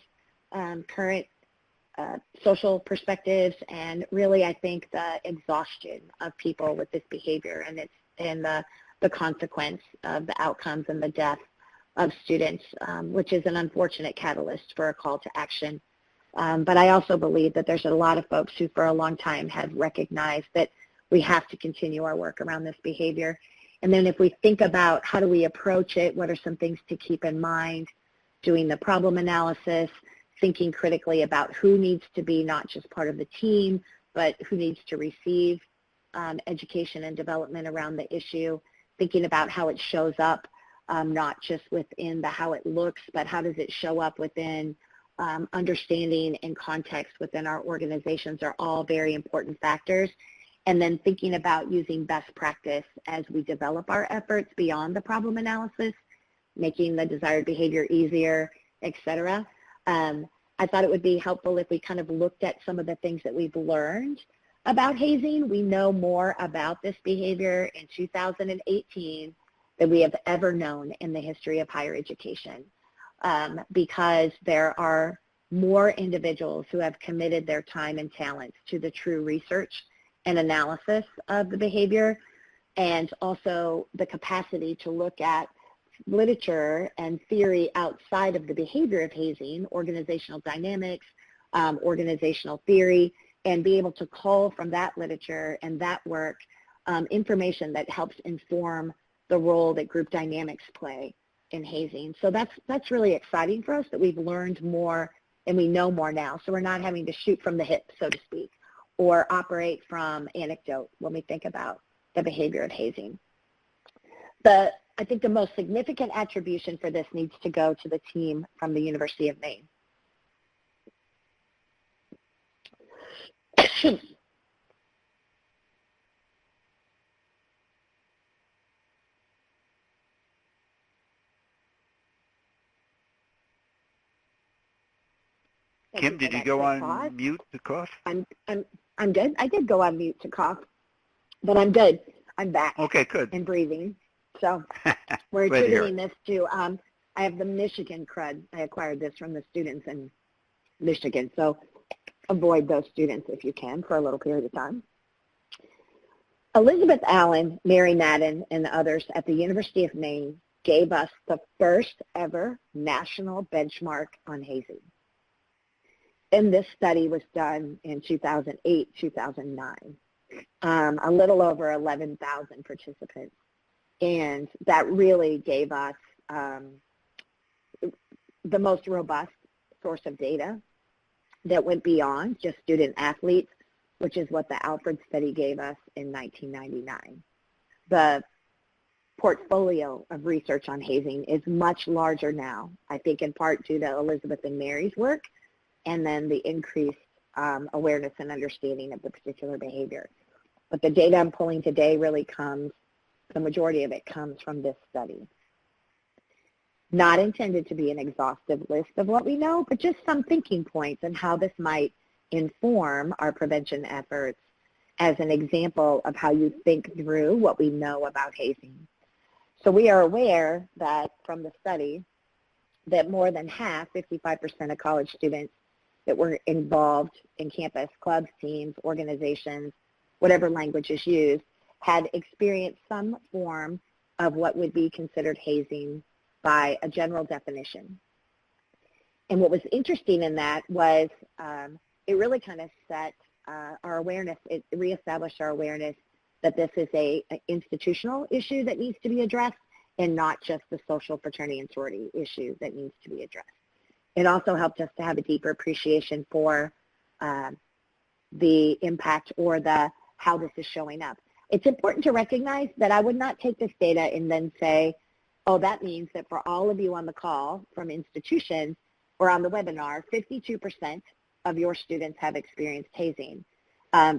current social perspectives, and really I think the exhaustion of people with this behavior and the consequence of the outcomes and the death of students, which is an unfortunate catalyst for a call to action. But I also believe that there's a lot of folks who for a long time have recognized that we have to continue our work around this behavior. And then if we think about how do we approach it, what are some things to keep in mind, doing the problem analysis, thinking critically about who needs to be not just part of the team, but who needs to receive education and development around the issue, thinking about how it shows up, not just within the how it looks, but how does it show up within understanding and context within our organizations are all very important factors. And then thinking about using best practice as we develop our efforts beyond the problem analysis, making the desired behavior easier, et cetera. I thought it would be helpful if we kind of looked at some of the things that we've learned about hazing. We know more about this behavior in 2018 than we have ever known in the history of higher education, because there are more individuals who have committed their time and talents to the true research and analysis of the behavior, and also the capacity to look at literature and theory outside of the behavior of hazing, organizational dynamics, organizational theory, and be able to cull from that literature and that work information that helps inform the role that group dynamics play in hazing. So that's really exciting for us that we've learned more and we know more now. So we're not having to shoot from the hip, so to speak, or operate from anecdote when we think about the behavior of hazing. I think the most significant attribution for this needs to go to the team from the University of Maine. Kim, did you go on mute to cough? I'm good. I did go on mute to cough, but I'm good. I'm back. Okay, good. And breathing. So we're attributing this to, I have the Michigan crud. I acquired this from the students in Michigan. So avoid those students if you can for a little period of time. Elizabeth Allen, Mary Madden, and others at the University of Maine gave us the first ever national benchmark on hazing. And this study was done in 2008, 2009, a little over 11,000 participants. And that really gave us the most robust source of data that went beyond just student athletes, which is what the Alfred study gave us in 1999. The portfolio of research on hazing is much larger now, I think in part due to Elizabeth and Mary's work, and then the increased awareness and understanding of the particular behavior. But the data I'm pulling today really comes, the majority of it comes from this study. Not intended to be an exhaustive list of what we know, but just some thinking points on how this might inform our prevention efforts as an example of how you think through what we know about hazing. So we are aware that from the study that more than half, 55% of college students that were involved in campus clubs, teams, organizations, whatever language is used, had experienced some form of what would be considered hazing by a general definition. And what was interesting in that was it really kind of set our awareness, it reestablished our awareness that this is an institutional issue that needs to be addressed and not just the social fraternity and sorority issue that needs to be addressed. It also helped us to have a deeper appreciation for the impact or how this is showing up. It's important to recognize that I would not take this data and then say, oh, that means that for all of you on the call from institutions or on the webinar, 52% of your students have experienced hazing,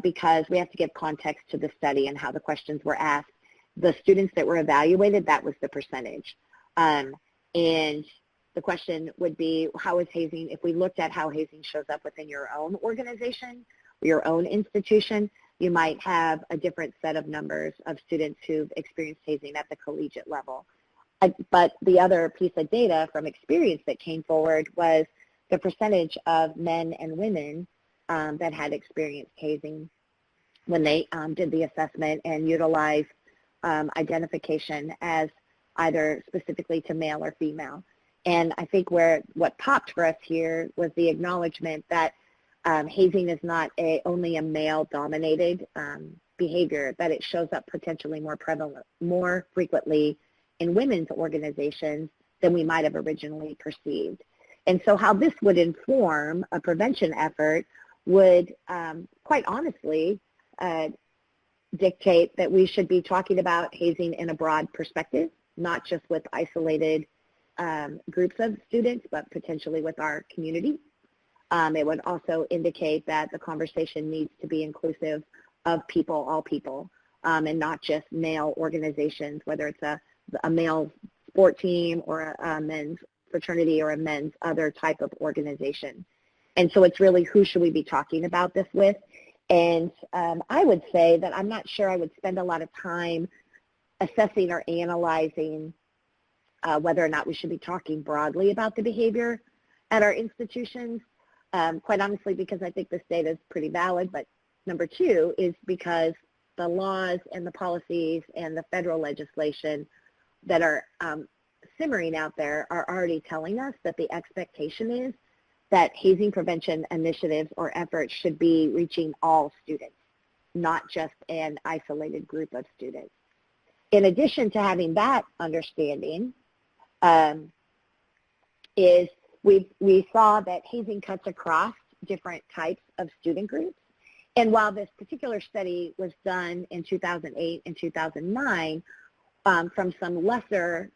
because we have to give context to the study and how the questions were asked. The students that were evaluated, that was the percentage. And the question would be, how is hazing, if we looked at how hazing shows up within your own organization, your own institution, you might have a different set of numbers of students who've experienced hazing at the collegiate level. But the other piece of data from experience that came forward was the percentage of men and women that had experienced hazing when they did the assessment and utilized identification as either specifically to male or female. And I think what popped for us here was the acknowledgement that hazing is not only a male-dominated behavior, that it shows up potentially more frequently in women's organizations than we might have originally perceived. And so how this would inform a prevention effort would, quite honestly, dictate that we should be talking about hazing in a broad perspective, not just with isolated groups of students, but potentially with our community. It would also indicate that the conversation needs to be inclusive of people, all people, and not just male organizations, whether it's a male sport team or a men's fraternity or a men's other type of organization. And so it's really who should we be talking about this with. And I would say that I'm not sure I would spend a lot of time assessing or analyzing whether or not we should be talking broadly about the behavior at our institutions, quite honestly, because I think this data is pretty valid. But number two is because the laws and the policies and the federal legislation that are simmering out there are already telling us that the expectation is that hazing prevention initiatives or efforts should be reaching all students, not just an isolated group of students. In addition to having that understanding, we saw that hazing cuts across different types of student groups. And while this particular study was done in 2008 and 2009, from some lesser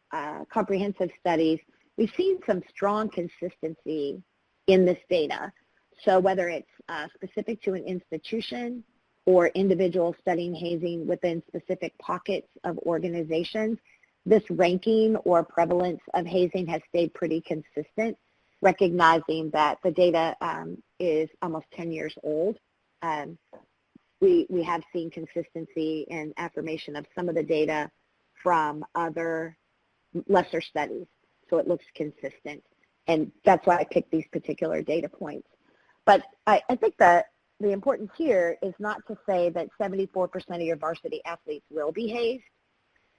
comprehensive studies, we've seen some strong consistency in this data. So whether it's specific to an institution or individuals studying hazing within specific pockets of organizations, this ranking or prevalence of hazing has stayed pretty consistent, recognizing that the data is almost 10 years old. We have seen consistency and affirmation of some of the data from other lesser studies, so it looks consistent. And that's why I picked these particular data points. But I think that the importance here is not to say that 74% of your varsity athletes will be hazed,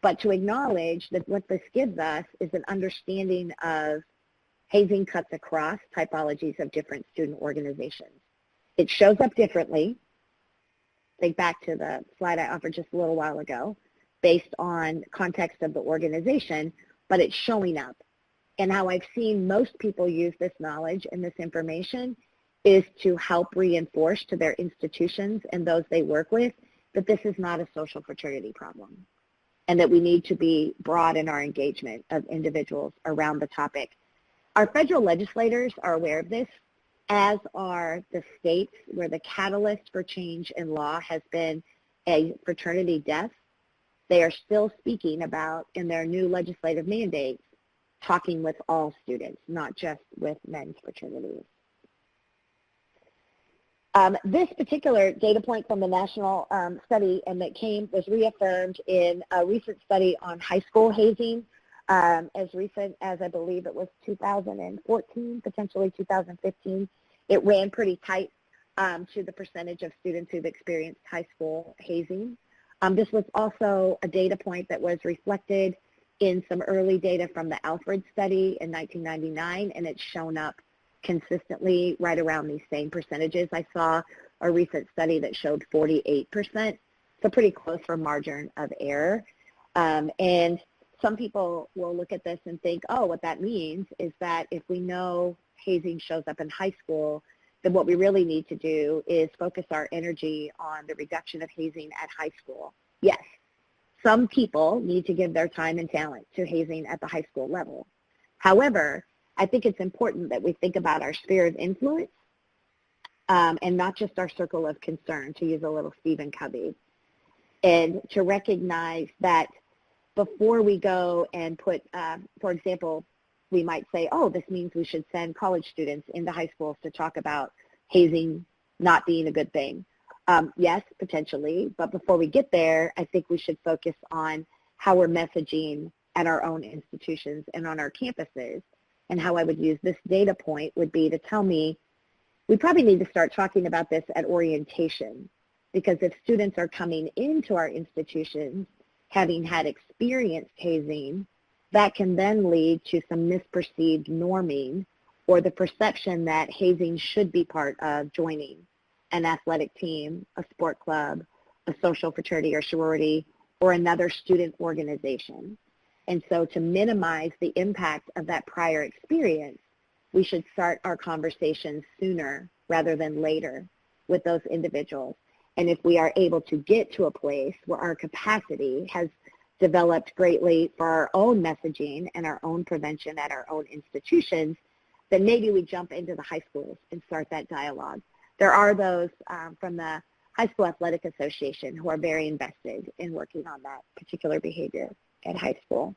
but to acknowledge that what this gives us is an understanding of hazing cuts across typologies of different student organizations. It shows up differently. Think back to the slide I offered just a little while ago, based on context of the organization, but it's showing up. And how I've seen most people use this knowledge and this information is to help reinforce to their institutions and those they work with that this is not a social fraternity problem and that we need to be broad in our engagement of individuals around the topic. Our federal legislators are aware of this, as are the states where the catalyst for change in law has been a fraternity death. They are still speaking about, in their new legislative mandates, talking with all students, not just with men's fraternities. This particular data point from the national study, and that was reaffirmed in a recent study on high school hazing, as recent as I believe it was 2014, potentially 2015. It ran pretty tight to the percentage of students who've experienced high school hazing. This was also a data point that was reflected in some early data from the Alfred study in 1999, and it's shown up consistently right around these same percentages. I saw a recent study that showed 48%, so pretty close for margin of error. And some people will look at this and think, oh, what that means is that if we know hazing shows up in high school, then what we really need to do is focus our energy on the reduction of hazing at high school. Yes, some people need to give their time and talent to hazing at the high school level. However, I think it's important that we think about our sphere of influence and not just our circle of concern, to use a little Stephen Covey, and to recognize that before we go and put, for example, we might say, oh, this means we should send college students into high schools to talk about hazing not being a good thing. Yes, potentially, but before we get there, I think we should focus on how we're messaging at our own institutions and on our campuses. And how I would use this data point would be to tell me we probably need to start talking about this at orientation, because if students are coming into our institutions having had experienced hazing, that can then lead to some misperceived norming or the perception that hazing should be part of joining an athletic team, a sport club, a social fraternity or sorority, or another student organization. And so to minimize the impact of that prior experience, we should start our conversations sooner rather than later with those individuals. And if we are able to get to a place where our capacity has developed greatly for our own messaging and our own prevention at our own institutions, then maybe we jump into the high schools and start that dialogue. There are those from the High School Athletic Association who are very invested in working on that particular behavior at high school.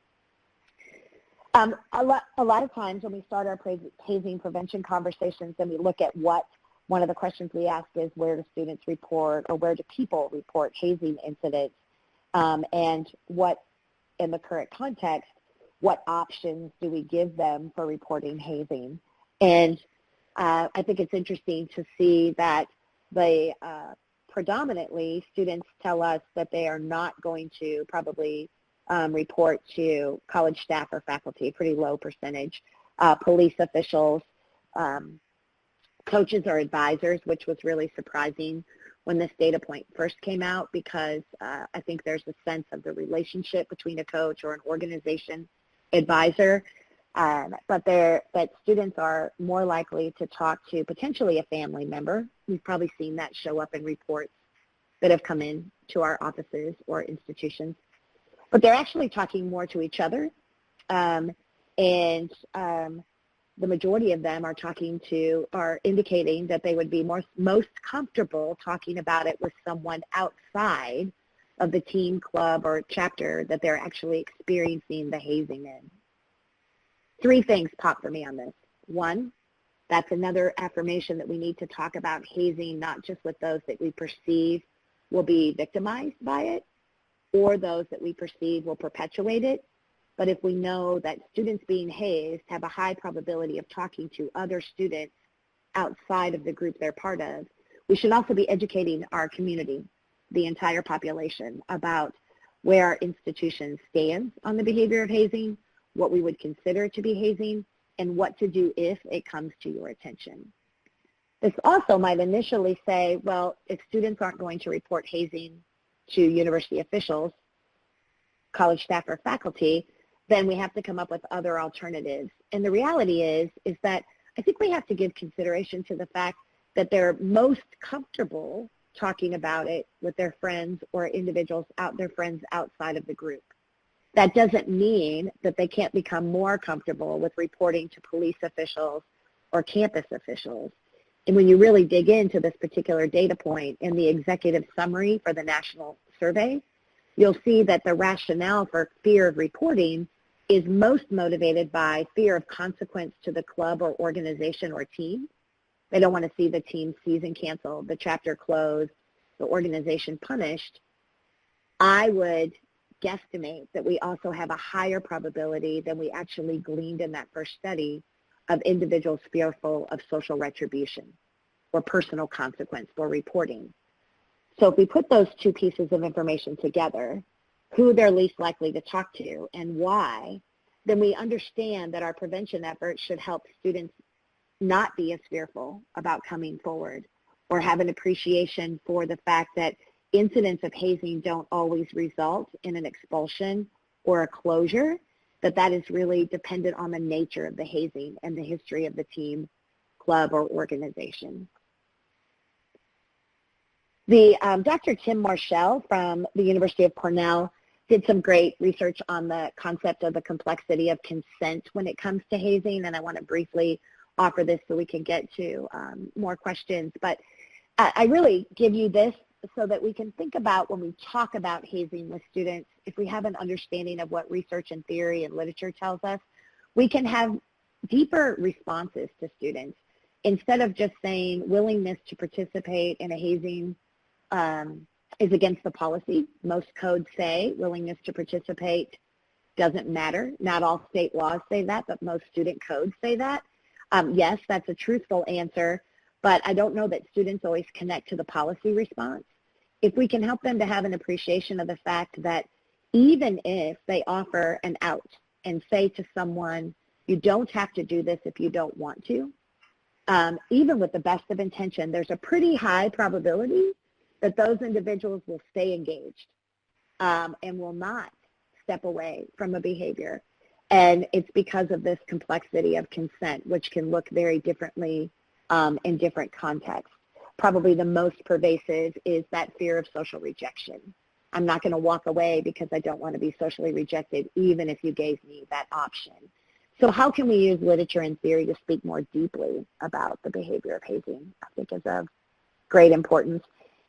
A lot of times when we start our hazing prevention conversations and we look at what one of the questions we ask is, where do students report or where do people report hazing incidents, and what, in the current context, what options do we give them for reporting hazing? And I think it's interesting to see that they predominantly students tell us that they are not going to probably report to college staff or faculty, a pretty low percentage, police officials, coaches or advisors, which was really surprising when this data point first came out, because I think there's a sense of the relationship between a coach or an organization advisor, but students are more likely to talk to potentially a family member. We've probably seen that show up in reports that have come in to our offices or institutions. But they're actually talking more to each other, and the majority of them are indicating that they would be most comfortable talking about it with someone outside of the team, club, or chapter that they're actually experiencing the hazing in. 3 things pop for me on this. 1, that's another affirmation that we need to talk about hazing, not just with those that we perceive will be victimized by it, or those that we perceive will perpetuate it. But if we know that students being hazed have a high probability of talking to other students outside of the group they're part of, we should also be educating our community, the entire population, about where our institution stands on the behavior of hazing, what we would consider to be hazing, and what to do if it comes to your attention. This also might initially say, well, if students aren't going to report hazing to university officials, college staff, or faculty, then we have to come up with other alternatives. And the reality is that I think we have to give consideration to the fact that they're most comfortable talking about it with their friends or individuals their friends outside of the group. That doesn't mean that they can't become more comfortable with reporting to police officials or campus officials. And when you really dig into this particular data point in the executive summary for the national survey, you'll see that the rationale for fear of reporting is most motivated by fear of consequence to the club or organization or team. They don't want to see the team season canceled, the chapter closed, the organization punished. I would guesstimate that we also have a higher probability than we actually gleaned in that first study of individuals fearful of social retribution or personal consequence for reporting. So if we put those two pieces of information together, who they're least likely to talk to and why, then we understand that our prevention efforts should help students not be as fearful about coming forward or have an appreciation for the fact that incidents of hazing don't always result in an expulsion or a closure, that is really dependent on the nature of the hazing and the history of the team, club, or organization. Dr. Tim Marshall from the University of Cornell did some great research on the concept of the complexity of consent when it comes to hazing, and I want to briefly offer this so we can get to more questions. But I really give you this so that we can think about when we talk about hazing with students, if we have an understanding of what research and theory and literature tells us, we can have deeper responses to students instead of just saying willingness to participate in a hazing is against the policy. Most codes say willingness to participate doesn't matter. Not all state laws say that, but most student codes say that. Yes, that's a truthful answer, but I don't know that students always connect to the policy response. If we can help them to have an appreciation of the fact that even if they offer an out and say to someone, you don't have to do this if you don't want to, even with the best of intention, there's a pretty high probability that those individuals will stay engaged and will not step away from a behavior. And it's because of this complexity of consent, which can look very differently in different contexts. Probably the most pervasive is that fear of social rejection. I'm not going to walk away because I don't want to be socially rejected, even if you gave me that option. So how can we use literature and theory to speak more deeply about the behavior of hazing? I think is of great importance.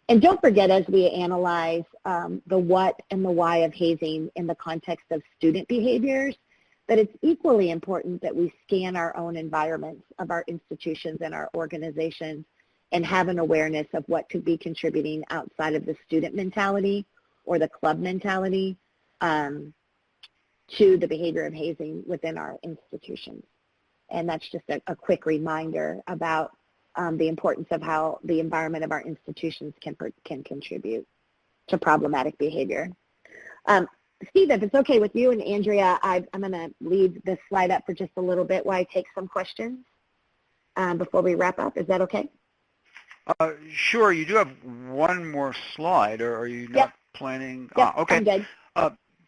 And don't forget, as we analyze the what and the why of hazing in the context of student behaviors, that it's equally important that we scan our own environments of our institutions and our organizations and have an awareness of what could be contributing outside of the student mentality or the club mentality to the behavior of hazing within our institutions. And that's just a quick reminder about the importance of how the environment of our institutions can contribute to problematic behavior. Steve, if it's okay with you and Andrea, I'm going to leave this slide up for just a little bit while I take some questions before we wrap up. Is that okay? Sure. You do have one more slide, or are you not planning? Yep, Okay. I'm good.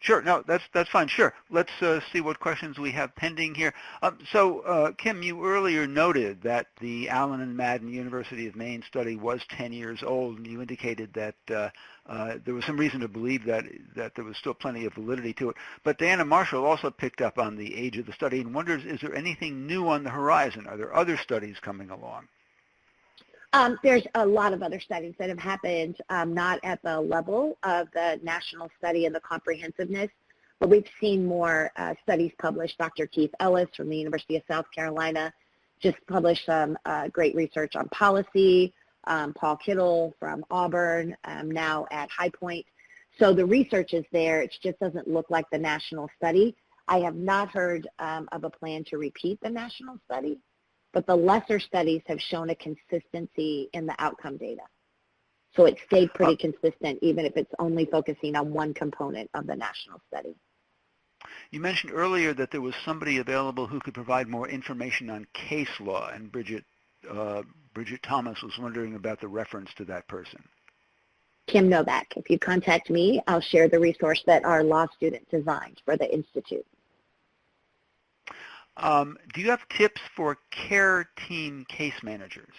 Sure. No, that's fine. Sure. Let's see what questions we have pending here. Kim, you earlier noted that the Allen and Madden University of Maine study was 10 years old, and you indicated that there was some reason to believe that there was still plenty of validity to it. But Diana Marshall also picked up on the age of the study and wonders, is there anything new on the horizon? Are there other studies coming along? There's a lot of other studies that have happened, not at the level of the national study and the comprehensiveness, but we've seen more studies published. Dr. Keith Ellis from the University of South Carolina just published some great research on policy. Paul Kittle from Auburn, now at High Point. So the research is there. It just doesn't look like the national study. I have not heard of a plan to repeat the national study, but the lesser studies have shown a consistency in the outcome data. So it stayed pretty consistent, even if it's only focusing on one component of the national study. You mentioned earlier that there was somebody available who could provide more information on case law, and Bridget Thomas was wondering about the reference to that person. Kim Novak. If you contact me, I'll share the resource that our law student designed for the Institute. Do you have tips for care team case managers?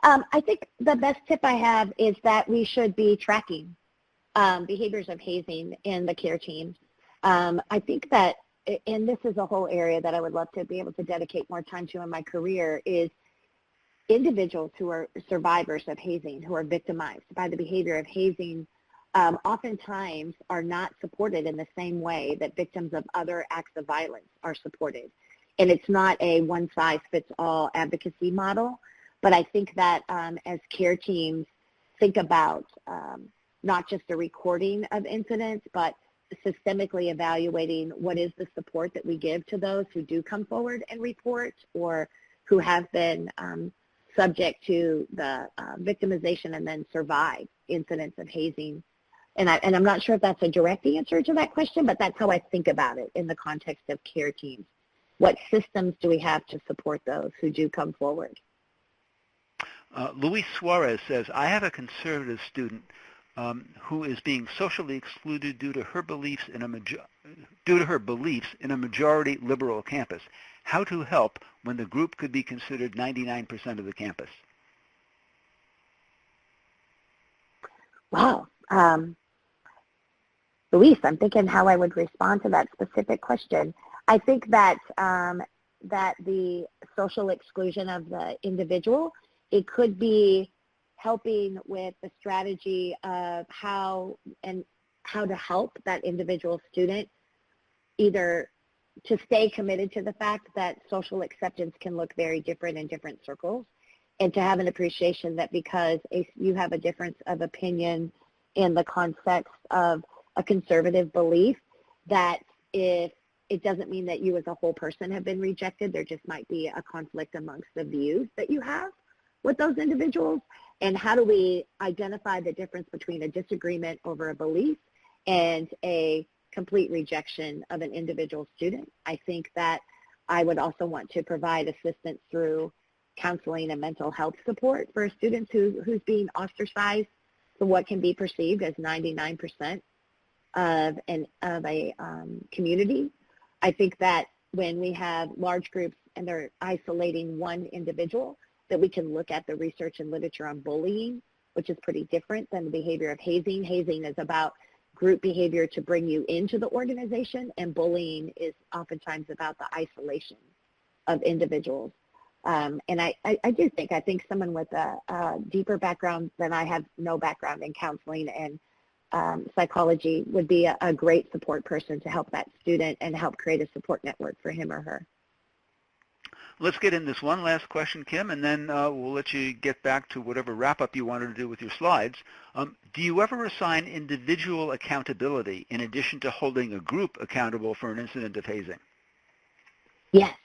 I think the best tip I have is that we should be tracking behaviors of hazing in the care team. I think that, and this is a whole area that I would love to be able to dedicate more time to in my career, is individuals who are survivors of hazing, who are victimized by the behavior of hazing, oftentimes are not supported in the same way that victims of other acts of violence are supported. And it's not a one-size-fits-all advocacy model, but I think that as care teams think about not just the recording of incidents, but systemically evaluating what is the support that we give to those who do come forward and report or who have been subject to the victimization and then survive incidents of hazing. And I'm not sure if that's a direct answer to that question, but that's how I think about it in the context of care teams. What systems do we have to support those who do come forward? Luis Suarez says, I have a conservative student who is being socially excluded due to her beliefs in a majority liberal campus. How to help when the group could be considered 99% of the campus? Wow. Luis, I'm thinking how I would respond to that specific question. I think that that the social exclusion of the individual, it could be helping with the strategy of how to help that individual student either to stay committed to the fact that social acceptance can look very different in different circles, and to have an appreciation that because you have a difference of opinion in the context of a conservative belief, that if it doesn't mean that you as a whole person have been rejected, there just might be a conflict amongst the views that you have with those individuals. And how do we identify the difference between a disagreement over a belief and a complete rejection of an individual student? I think that I would also want to provide assistance through counseling and mental health support for students who's being ostracized for what can be perceived as 99% of a community. I think that when we have large groups and they're isolating one individual, that we can look at the research and literature on bullying, which is pretty different than the behavior of hazing. Hazing is about group behavior to bring you into the organization, and bullying is oftentimes about the isolation of individuals. And I think someone with a deeper background than I have, no background in counseling and psychology, would be a great support person to help that student and help create a support network for him or her. Let's get in this one last question, Kim, and then we'll let you get back to whatever wrap-up you wanted to do with your slides. Do you ever assign individual accountability in addition to holding a group accountable for an incident of hazing? Yes.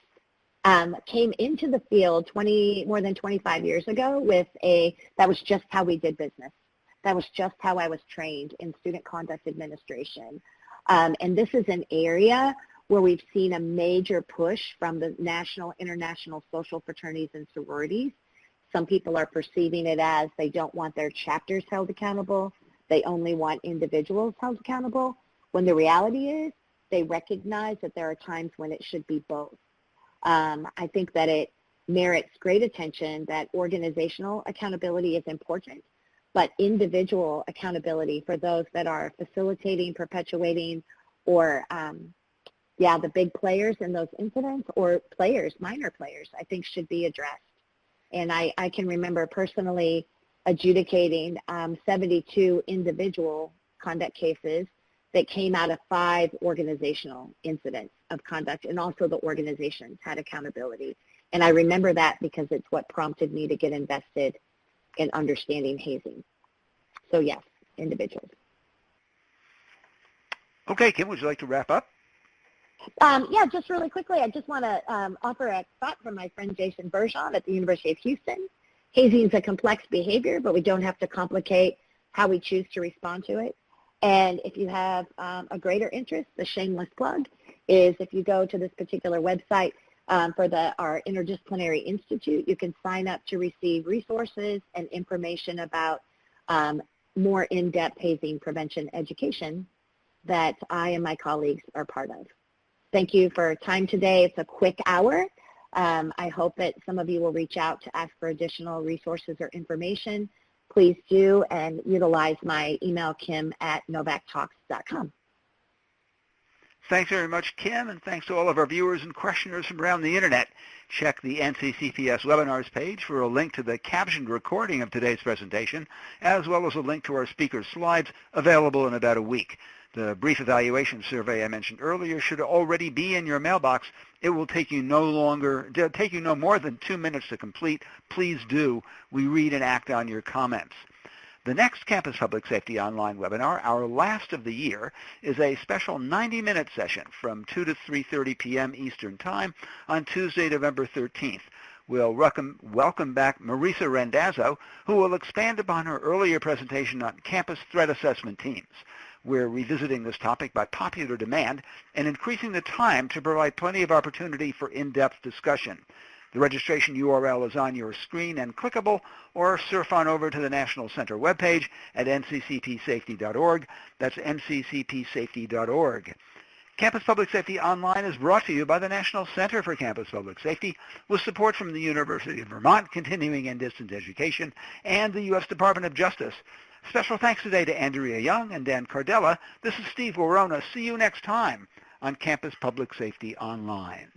Came into the field more than 25 years ago with that was just how we did business. That was just how I was trained in student conduct administration. And this is an area where we've seen a major push from the national, international social fraternities and sororities. Some people are perceiving it as they don't want their chapters held accountable. They only want individuals held accountable, when the reality is they recognize that there are times when it should be both. I think that it merits great attention that organizational accountability is important, but individual accountability for those that are facilitating, perpetuating, or the big players in those incidents, or players, minor players, I think should be addressed. And I can remember personally adjudicating 72 individual conduct cases that came out of 5 organizational incidents of conduct, and also the organizations had accountability. And I remember that because it's what prompted me to get invested in understanding hazing. So yes, individuals. Okay, Kim, would you like to wrap up? Yeah, just really quickly, I just want to offer a thought from my friend Jason Bergeon at the University of Houston. Hazing is a complex behavior, but we don't have to complicate how we choose to respond to it. And if you have a greater interest, the shameless plug is if you go to this particular website for our Interdisciplinary Institute, you can sign up to receive resources and information about more in-depth hazing prevention education that I and my colleagues are part of. Thank you for your time today. It's a quick hour. I hope that some of you will reach out to ask for additional resources or information. Please do, and utilize my email, kim@novaktalks.com. Thanks very much, Kim, and thanks to all of our viewers and questioners from around the Internet. Check the NCCPS webinars page for a link to the captioned recording of today's presentation, as well as a link to our speaker's slides available in about a week. The brief evaluation survey I mentioned earlier should already be in your mailbox. It will take you no more than 2 minutes to complete. Please do. We read and act on your comments. The next Campus Public Safety Online webinar, our last of the year, is a special 90-minute session from 2 to 3:30 p.m. Eastern Time on Tuesday, November 13th. We'll welcome back Marisa Randazzo, who will expand upon her earlier presentation on campus threat assessment teams. We're revisiting this topic by popular demand and increasing the time to provide plenty of opportunity for in-depth discussion. The registration URL is on your screen and clickable, or surf on over to the National Center webpage at nccpsafety.org. That's nccpsafety.org. Campus Public Safety Online is brought to you by the National Center for Campus Public Safety with support from the University of Vermont Continuing and Distance Education and the U.S. Department of Justice. Special thanks today to Andrea Young and Dan Cardella. This is Steve Worona. See you next time on Campus Public Safety Online.